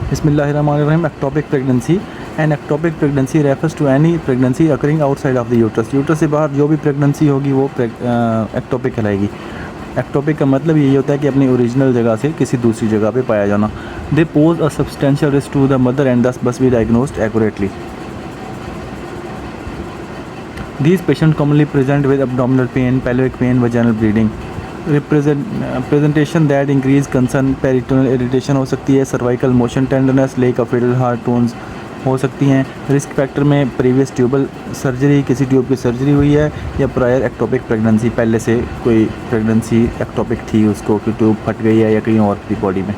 बिस्मिल्लाहिर्रहमानिर्रहीम। Ectopic pregnancy. An ectopic pregnancy refers to any pregnancy occurring outside of the uterus. Uterus से बाहर जो भी प्रेगनेंसी होगी वो एक्टोपिक कहलाएगी। एक्टोपिक का मतलब यही होता है कि अपनी ओरिजिनल जगह से किसी दूसरी जगह पे पाया जाना। They pose a substantial risk to the mother and this must be diagnosed accurately. These patients commonly present with abdominal pain, pelvic pain, vaginal bleeding. Presentation that increase concern, peritoneal irritation हो सकती है, cervical motion tenderness, lack of fetal heart tones हो सकती हैं। Risk factor में previous tubal surgery, किसी tube की surgery हुई है या प्रायर एक्टोपिक प्रेगनेंसी, पहले से कोई प्रेगनेंसी एक्टोपिक थी, उसको कि ट्यूब फट गई है या कहीं और की बॉडी में।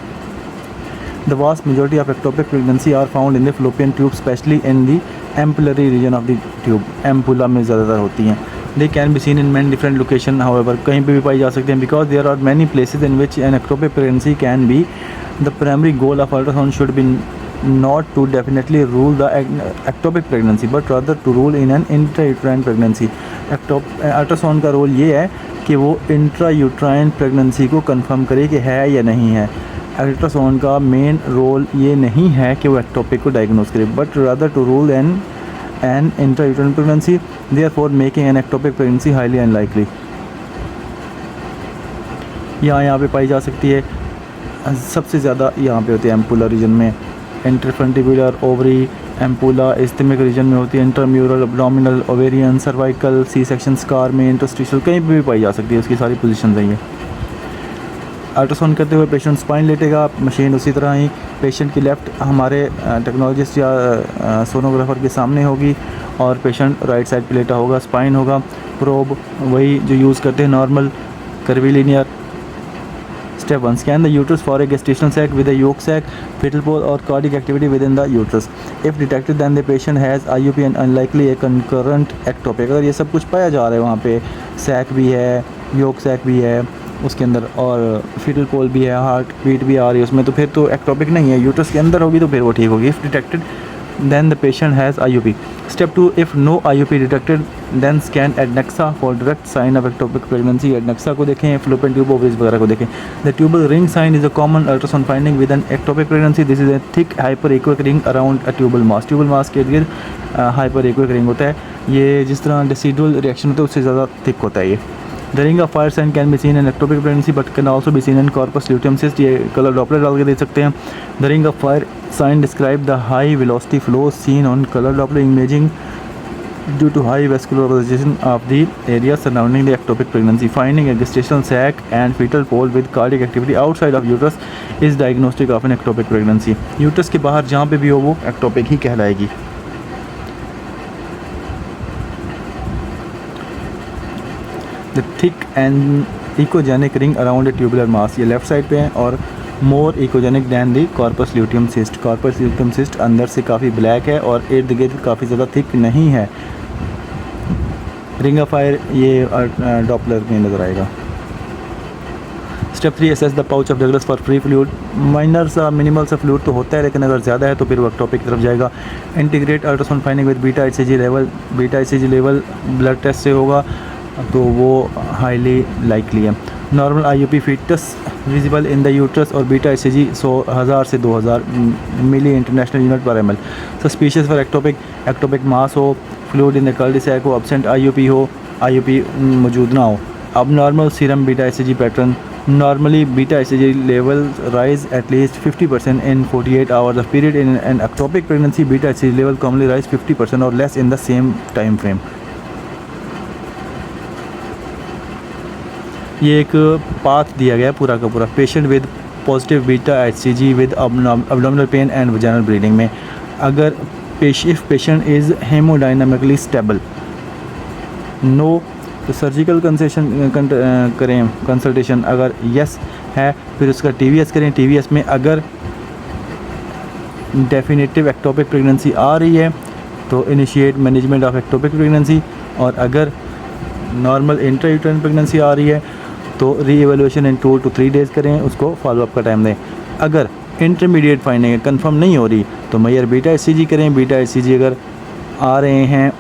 The vast majority of ectopic pregnancy are found in the fallopian tube, especially in the ampullary region of the tube. Ampulla में ज़्यादातर होती हैं। They can be seen in many different locations, however, कहीं पे भी पाई जा सकते हैं। Because there are many places in which an ectopic pregnancy can be, the primary goal of ultrasound should be not to definitely rule the ectopic pregnancy, but rather to rule in an intrauterine pregnancy. Ultrasound का role ये है कि वो intrauterine pregnancy को confirm करे कि है या नहीं है। अल्ट्रासाउंड का मेन रोल ये नहीं है कि वो एक्टोपिक को डायग्नोस करे, but rather to rule an intrauterine pregnancy, therefore making an ectopic pregnancy highly unlikely. यहाँ पे पाई जा सकती है, सबसे ज़्यादा यहाँ पे होती है एम्पुला रीजन में, infundibular ovary ampulla, isthmic region में होती है, intramural, abdominal, ovarian, cervical, C section scar में, इंटरस्टिशियल, कहीं पे भी पाई जा सकती है। उसकी सारी पोजीशन है ये। अल्ट्रासाउंड करते हुए पेशेंट स्पाइन लेटेगा, मशीन उसी तरह ही पेशेंट की लेफ़्ट हमारे टेक्नोलॉजिस्ट या सोनोग्राफर के सामने होगी और पेशेंट राइट साइड पे लेटा होगा, स्पाइन होगा, प्रोब वही जो यूज़ करते हैं normal curvilinear. Step 1, scan the uterus for a gestational sac with a yolk sac, fetal pole और cardiac activity within the uterus. If detected then the patient has IUP and unlikely a concurrent ectopic। अगर ये सब कुछ पाया जा रहा है, वहाँ पे सैक भी है, योक सैक भी है उसके अंदर और फीटल पोल भी है, हार्ट बीट भी आ रही है उसमें, तो फिर तो एक्टोपिक नहीं है। यूट्रस के अंदर होगी तो फिर वो ठीक होगी। If detected then the patient has IUP. Step 2, if no IUP detected then scan adnexa for direct sign of ectopic pregnancy। adnexa को देखें, fallopian tube ovaries वगैरह को देखें। The tubal ring sign is a common ultrasound finding with an ectopic pregnancy। This is a thick hyperechoic ring around a tubal mass। tubal mass के इर्द hyperechoic ring होता है, ये जिस तरह decidual reaction होता है उससे ज़्यादा thick होता है ये। The ring of fire sign can be seen in ectopic pregnancy but can also be seen in corpus luteum cyst। ये कलर डॉपलर डाल के देख सकते हैं। The ring of fire sign describe the high velocity flow seen on color doppler imaging due to high vascularization of the area surrounding the ectopic pregnancy। Finding a gestational sac and fetal pole with cardiac activity outside of uterus is diagnostic of an ectopic pregnancy। Uterus के बाहर जहाँ पे भी हो वो ectopic ही कहलाएगी। The thick and echogenic ring around a tubular mass, ये left side पे है, और more echogenic than the corpus luteum cyst। corpus luteum cyst अंदर से काफ़ी ब्लैक है और इर्द गिर्द काफ़ी ज़्यादा थिक नहीं है। रिंग ऑफ फायर ये डॉपलर में नज़र आएगा। Step 3, assess the pouch of Douglas for free fluid। Minor सा मिनिमल सा फ्लूइड तो होता है, लेकिन अगर ज़्यादा है तो फिर वो एक्टोपिक की तरफ जाएगा। Integrate ultrasound finding with beta HCG level. Beta HCG level blood test से होगा तो वो हाईली लाइकली है। Normal IUP fetus visible in the uterus और बीटा एचसीजी 1000 से 2000 मिली इंटरनेशनल यूनिट पर ml। Suspicious for ectopic mass हो, fluid in the cul-de-sac हो, एब्सेंट IUP हो, IUP मौजूद ना हो। अब normal serum beta HCG pattern. Normally beta HCG levels rise at least 50% in 48 hours of period। In an ectopic pregnancy beta HCG level commonly rise 50% or less in the same time frame। ये एक path दिया गया पूरा का पूरा। Patient with positive beta HCG with abdominal pain and vaginal bleeding में, अगर if patient is haemodynamically stable, no तो सर्जिकल करें कंसल्टेशन। अगर यस है फिर उसका TVS करें। TVS में अगर डेफिनेटिव एक्टोपिक प्रेगनेंसी आ रही है तो initiate management of ectopic pregnancy, और अगर नॉर्मल इंट्रायूटेरिन प्रेगनेंसी आ रही है तो रीएवैल्यूएशन इन 2 to 3 डेज़ करें, उसको फॉलोअप का टाइम दें। अगर इंटरमीडिएट फाइंडिंग है, कंफर्म नहीं हो रही, तो मैयर बीटा HCG करें। बीटा HCG अगर आ रहे हैं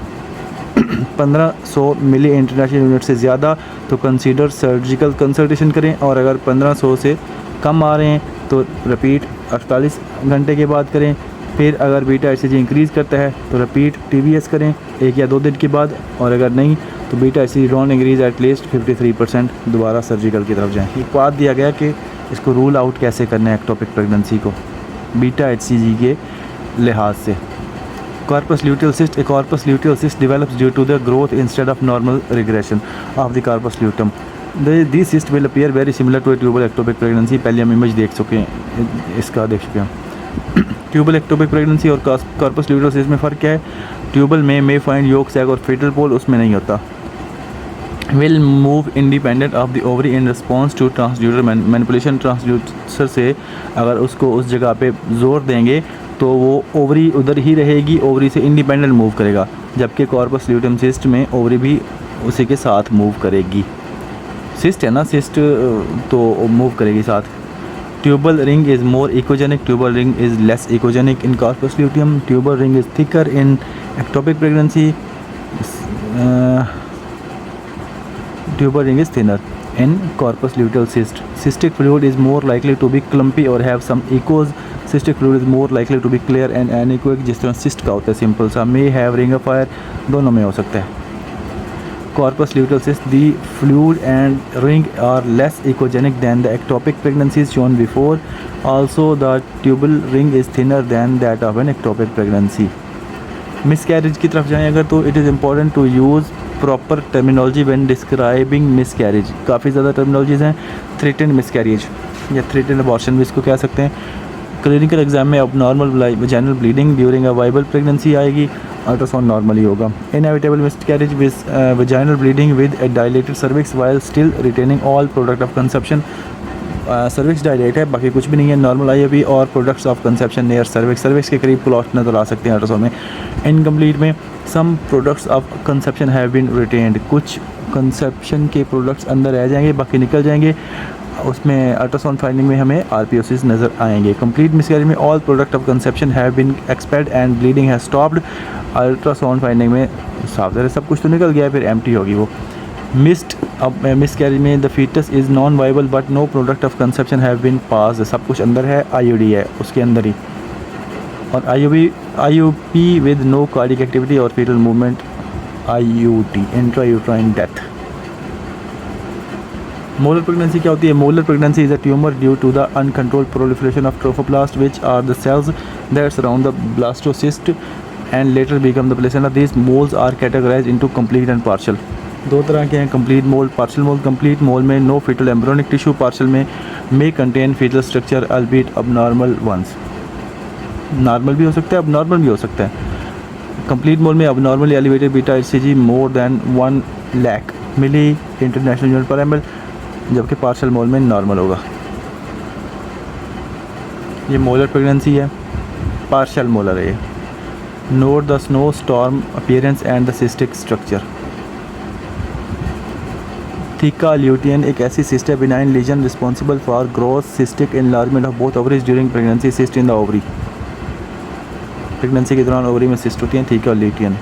1500 मिली इंटरनेशनल यूनिट से ज़्यादा तो कंसीडर सर्जिकल कंसल्टेशन करें, और अगर 1500 से कम आ रहे हैं तो रिपीट 48 घंटे के बाद करें। फिर अगर बीटा HCG इंक्रीज़ करता है तो रिपीट TVS करें 1 या 2 दिन के बाद, और अगर नहीं तो beta HCG don't increase at least 53%, दोबारा सर्जिकल की तरफ जाएँ। एक बात दिया गया कि इसको रूल आउट कैसे करना है एक्टोपिक प्रेगनेंसी को बीटा HCG के लिहाज से। Corpus luteal cyst, a corpus luteal cyst develops due to the growth instead of normal regression of the corpus luteum. These cysts will appear very similar to a tubal ectopic pregnancy. पहले हम image देख चुके हैं, इसका देख चुके हैं। Tubal ectopic pregnancy और कॉर्पस ल्यूटेल सिस्ट में फ़र्क क्या है? ट्यूबल में मे फाइंड योक सैक और फीटल पोल, उसमें नहीं होता। Will move independent of the ovary in response to transducer manipulation. Transducer से अगर उसको उस जगह पे जोर देंगे तो वो ओवरी उधर ही रहेगी, ओवरी से इंडिपेंडेंट मूव करेगा, जबकि कॉर्पस ल्यूटेम सिस्ट में ओवरी भी उसी के साथ मूव करेगी। सिस्ट है ना, सिस्ट तो मूव करेगी साथ। Tubal ring is more echogenic, tubal ring is less echogenic in corpus luteum, tubal ring is thicker in ectopic pregnancy, tubal ring is thinner in corpus luteal cyst. Cystic fluid is more likely to be clumpy or have some echoes. Cystic fluid is more likely to be clear and anechoic, जिस तरह cyst का होता है simple सा। may have ring of fire, दोनों में हो सकता है। Corpus luteal cyst, the fluid and ring are less echogenic than the ectopic pregnancies shown before. Also, the tubal ring is thinner than that of an ectopic pregnancy. Miscarriage की तरफ जाएँ अगर तो it is important to use proper terminology when describing miscarriage. काफ़ी ज़्यादा terminologies हैं। Threatened miscarriage या threatened abortion भी इसको कह सकते हैं। क्लिनिकल एग्जाम में अब normal vaginal bleeding during a viable pregnancy आएगी, अल्ट्रासाउंड नॉर्मली होगा। Inevitable miscarriage with vaginal bleeding with A dilated cervix while still retaining all product of conception. Cervix dilate है, बाकी कुछ भी नहीं है, नॉर्मल IUD और products of conception near cervix के करीब क्लॉट नजर आ सकते हैं अल्ट्रासाउंड में। इनकम्प्लीट में some products of conception have been retained, कुछ कंसेप्शन के प्रोडक्ट्स अंदर रह जाएंगे, बाकी निकल जाएंगे। उसमें अल्ट्रासाउंड फाइंडिंग में हमें RPOCs नज़र आएंगे। कंप्लीट मिसकैरेज में all product of conception have been expelled and bleeding has stopped. Ultrasound finding में साफ ज़रा सब कुछ तो निकल गया, फिर एम्प्टी होगी वो। मिस्ड अब मिसकैरेज में the fetus is non viable but no product of conception have been pass. सब कुछ अंदर है, IUD है उसके अंदर ही, और IUP with no cardiac activity और fetal movement, IUT intrauterine death. Molar pregnancy क्या होती है? Molar pregnancy is a tumour due to the uncontrolled proliferation of trophoblast which are the cells that surround the blastocyst and later become the placenta. These moles are categorised into complete and partial. दो तरह के हैं, complete mole, partial mole. Complete mole में no fetal embryonic tissue, partial में may contain fetal structure albeit abnormal ones. Normal भी हो सकता है, अबनॉर्मल भी हो सकता है। कंप्लीट मोल में abnormally elevated beta HCG more than 1 lakh milli international unit पर ml, जबकि पार्शियल मोल में नॉर्मल होगा। ये मोलर प्रेगनेंसी है, पार्शियल मोलर है ये। Note the snowstorm appearance and the cystic structure. Theca lutein एक ऐसी सिस्ट है, benign lesion responsible for growth cystic enlargement of both ovaries during pregnancy. Cyst in the ovary, pregnancy के दौरान ovary में cyst होती हैं, theca Lutyens.